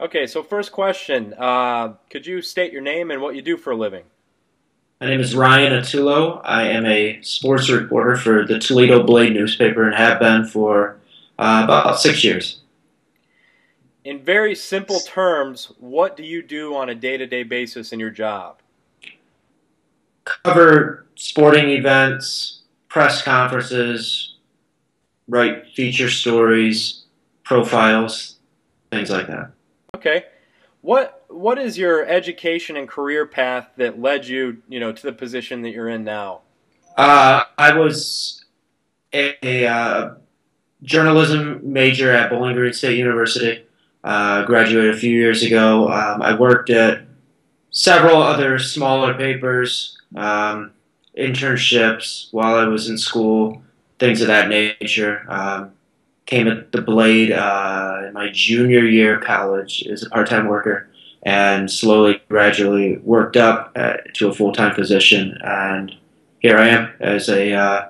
Okay, so first question. Could you state your name and what you do for a living? My name is Ryan Attulo. I am a sports reporter for the Toledo Blade newspaper and have been for about 6 years. In very simple terms, what do you do on a day-to-day basis in your job? Cover sporting events, press conferences, write feature stories, profiles, things like that. Okay. What is your education and career path that led you, to the position that you're in now? I was a journalism major at Bowling Green State University. Graduated a few years ago. I worked at several other smaller papers, internships while I was in school, things of that nature. Came at the Blade in my junior year of college as a part-time worker, and slowly, gradually worked up to a full-time position. And here I am as a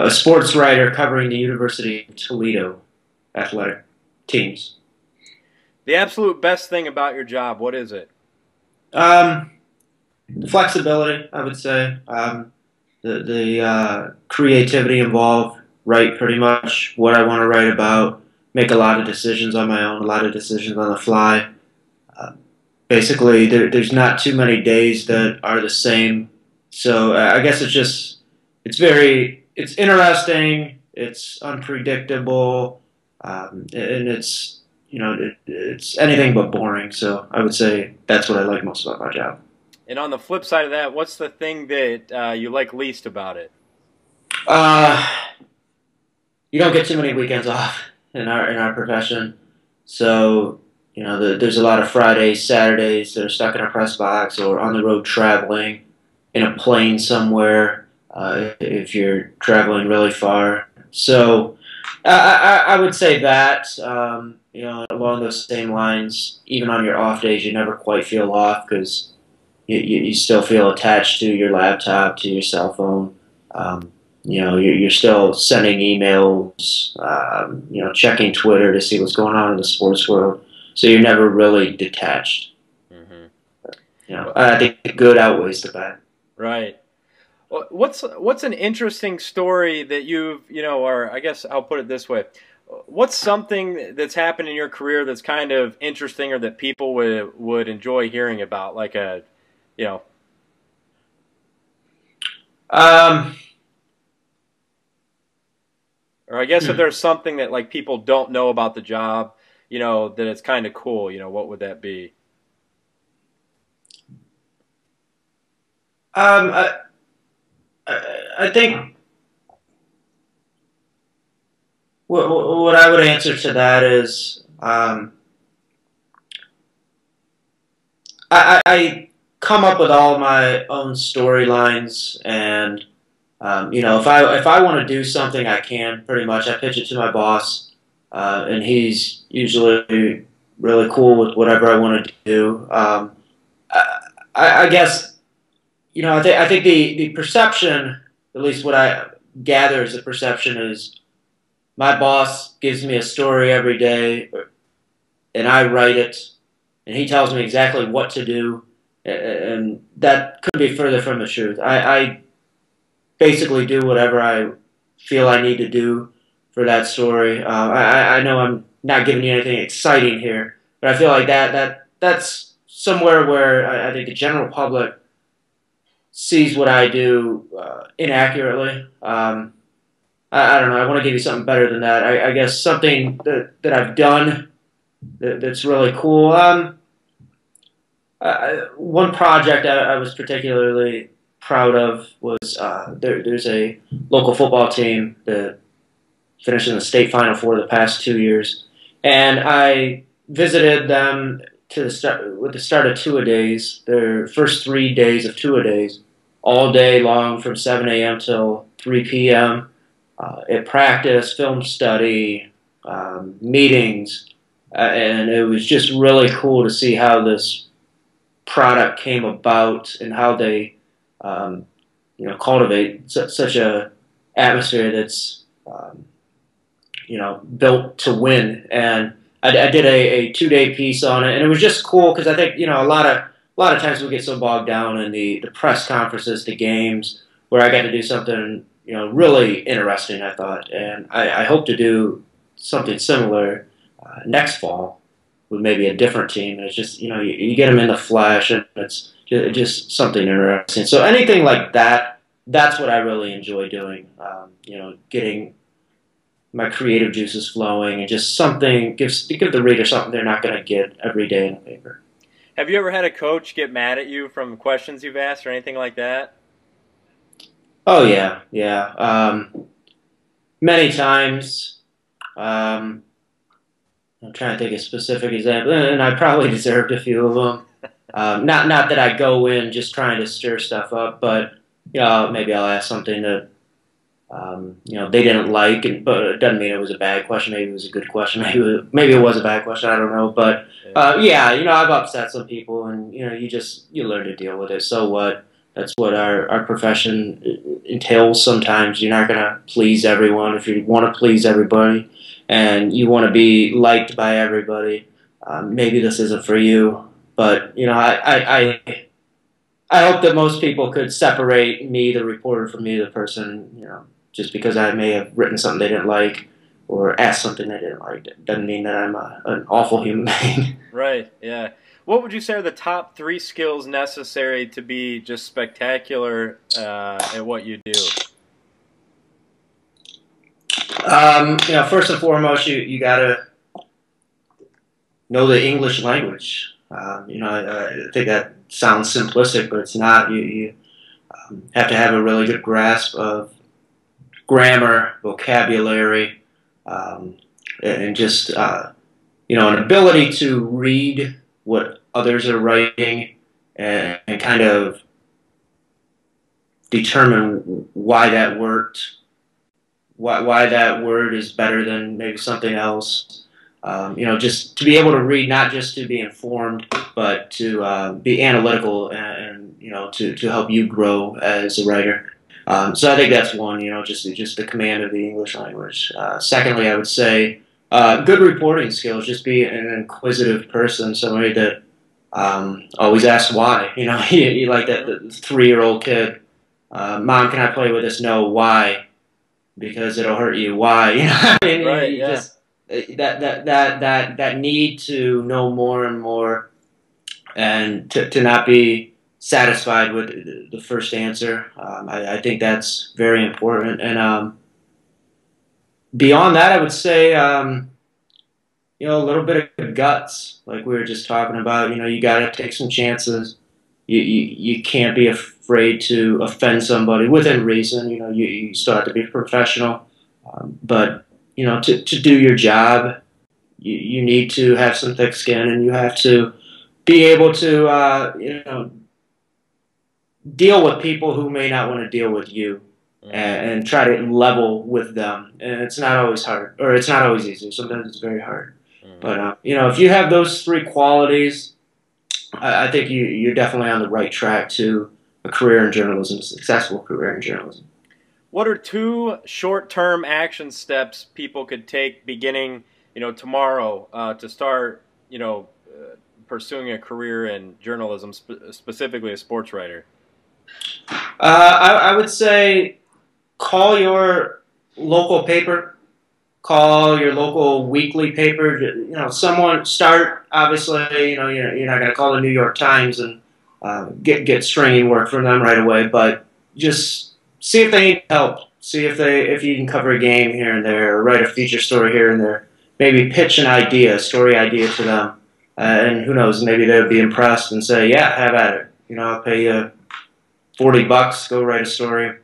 sports writer covering the University of Toledo athletic teams. The absolute best thing about your job, what is it? Um, Flexibility, I would say. The creativity involved. Write pretty much what I want to write about. Make a lot of decisions on my own. A lot of decisions on the fly. Uh, Basically, there's not too many days that are the same. So I guess it's interesting. It's unpredictable, and it's anything but boring. So I would say that's what I like most about my job. And on the flip side of that, what's the thing that you like least about it? Uh, you don't get too many weekends off in our profession, so there's a lot of Fridays, Saturdays that are stuck in a press box or on the road traveling in a plane somewhere. If you're traveling really far, so I would say that along those same lines, even on your off days, you never quite feel off because you still feel attached to your laptop, to your cell phone. You're still sending emails, checking Twitter to see what's going on in the sports world. So you're never really detached. Hmm. I think the good outweighs the bad. Right. Well, what's an interesting story that or I guess I'll put it this way. What's something that's happened in your career that's kind of interesting or that people would enjoy hearing about? Like you know, Um, or I guess if hmm. there's something that like people don't know about the job, that it's kind of cool, what would that be? um, I, I think what I would answer to that is I come up with all my own storylines, and if I want to do something, I can pretty much. I pitch it to my boss, and he's usually really cool with whatever I want to do. I, I guess I think the perception, at least what I gather as the perception is, my boss gives me a story every day, and I write it, and he tells me exactly what to do, and that could be further from the truth. I basically do whatever I feel I need to do for that story. I know I'm not giving you anything exciting here, but I feel like that's somewhere where I think the general public sees what I do inaccurately. I don't know. I want to give you something better than that. I guess something that I've done that's really cool. One project I was particularly proud of was there's a local football team that finished in the state final for the past 2 years, and I visited them to the start with the start of two-a-days. Their first 3 days of two-a-days, all day long from 7 a.m. till 3 p.m. At practice, film study, meetings, and it was just really cool to see how this product came about and how they cultivate such a atmosphere that's built to win. And I did a 2 day piece on it, and it was just cool because I think a lot of times we get so bogged down in the press conferences, the games, where I got to do something really interesting. I thought, and I hope to do something similar next fall with maybe a different team. And it's just you get them in the flesh, and it's just something interesting. So anything like that, that's what I really enjoy doing. Getting my creative juices flowing, and just something give the reader something they're not going to get every day in the paper. Have you ever had a coach get mad at you from questions you've asked or anything like that? Oh yeah, yeah. Many times. Um, I'm trying to think of a specific example, and I probably deserved a few of them. Not that I go in just trying to stir stuff up, but maybe I'll ask something that they didn't like, but it doesn't mean it was a bad question. Maybe it was a good question. Maybe it was a bad question. I don't know, but yeah, I've upset some people, and you learn to deal with it. So what? That's what our profession entails. Sometimes you're not gonna please everyone. If you want to please everybody, and you want to be liked by everybody, maybe this isn't for you. But I hope that most people could separate me, the reporter, from me, the person. Just because I may have written something they didn't like or asked something they didn't like doesn't mean that I'm an awful human being. Right, yeah. What would you say are the top 3 skills necessary to be just spectacular at what you do? First and foremost, you gotta know the English language. I think that sounds simplistic, but it's not. You have to have a really good grasp of grammar, vocabulary, and just an ability to read what others are writing and kind of determine why that worked, why that word is better than maybe something else. Just to be able to read, not just to be informed, but to be analytical and to help you grow as a writer. So I think that's one, just the command of the English language. Secondly, I would say good reporting skills. Just be an inquisitive person, somebody that always asks why. You like that the 3-year-old kid. Mom, can I play with this? No, why? Because it'll hurt you. Why? I mean, Right, yeah. just that need to know more and more, and to not be satisfied with the first answer. I think that's very important. And beyond that, I would say a little bit of guts, like we were just talking about. You got to take some chances. You can't be afraid to offend somebody within reason. You still have to be professional, but to do your job, you need to have some thick skin, and you have to be able to deal with people who may not want to deal with you, and try to level with them. And it's not always hard, or it's not always easy. Sometimes it's very hard. But if you have those 3 qualities, I think you're definitely on the right track to a career in journalism, a successful career in journalism. What are 2 short-term action steps people could take beginning, tomorrow to start, pursuing a career in journalism, specifically a sports writer? I would say call your local paper, call your local weekly paper. Someone start. Obviously, you're not going to call the New York Times and get stringing work from them right away, but just see if they need help. See if you can cover a game here and there, or write a feature story here and there. Maybe pitch a story idea to them, and who knows? Maybe they'll be impressed and say, "Yeah, have at it. I'll pay you $40. Go write a story."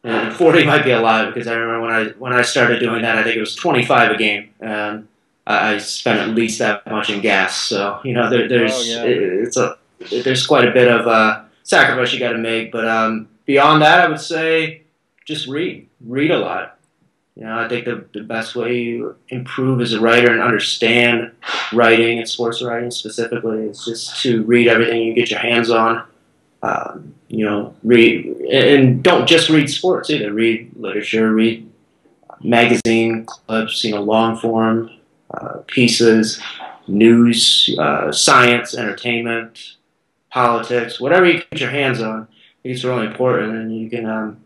And 40 might be a lot, because I remember when I started doing that, I think it was 25 a game, and I spent at least that much in gas. So there's quite a bit of sacrifice you got to make. But beyond that, I would say just read a lot. I think the best way you improve as a writer and understand writing and sports writing specifically is just to read everything you get your hands on. Read, and don't just read sports either. Read literature, read magazine clips, long form, pieces, news, science, entertainment, politics, whatever you get your hands on. I think it's really important, and you can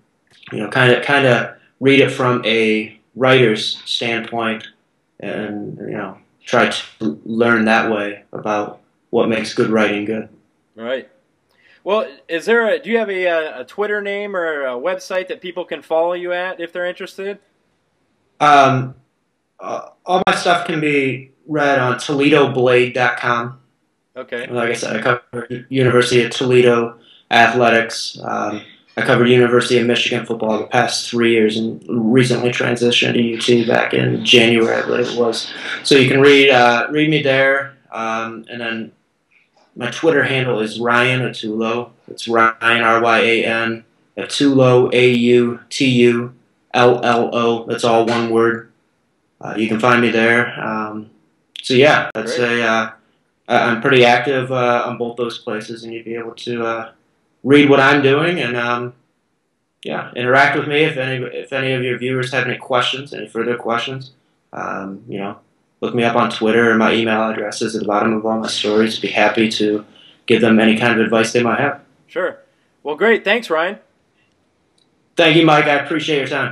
kind of read it from a writer's standpoint, and try to learn that way about what makes good writing good. Right. Well, do you have a Twitter name or a website that people can follow you at if they're interested? Um, all my stuff can be read on ToledoBlade.com. Okay. Like I said, I covered University of Toledo athletics. I covered University of Michigan football the past 3 years and recently transitioned to UT back in January, I believe it was. So you can read me there. And then my Twitter handle is Ryan Attulo. It's Ryan, Ryan, Attulo, Autullo. That's all one word. You can find me there. So yeah, that's Great. I'm pretty active on both those places, and you'd be able to read what I'm doing and interact with me if any of your viewers have any questions, any further questions. Look me up on Twitter, or my email address is at the bottom of all my stories. I'd be happy to give them any kind of advice they might have. Sure. Well, great. Thanks, Ryan. Thank you, Mike. I appreciate your time.